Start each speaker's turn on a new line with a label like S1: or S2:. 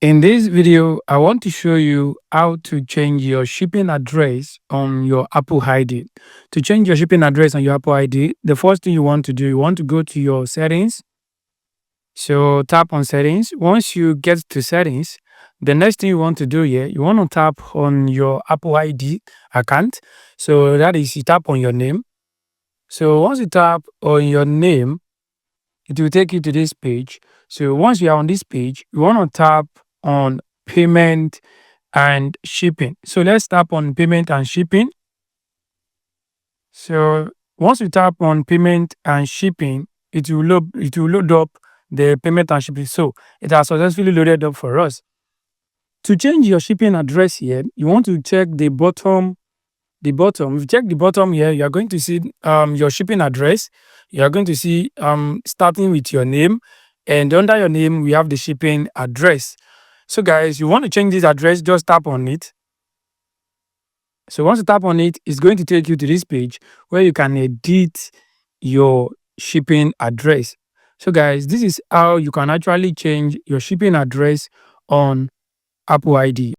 S1: In this video, I want to show you how to change your shipping address on your Apple ID. To change your shipping address on your Apple ID, the first thing you want to do, you want to go to your settings. So tap on settings. Once you get to settings, the next thing you want to do here, you want to tap on your Apple ID account. So that is, you tap on your name. So once you tap on your name, it will take you to this page. So once you are on this page, you want to tap on payment and shipping. So let's tap on payment and shipping. So once you tap on payment and shipping, it will load up the payment and shipping. So it has successfully loaded up for us. To change your shipping address here, you want to check the bottom. If you check the bottom here, you are going to see your shipping address. You are going to see starting with your name, and under your name we have the shipping address. So guys, you want to change this address, just tap on it. So once you tap on it, it's going to take you to this page where you can edit your shipping address. So guys, this is how you can actually change your shipping address on Apple ID.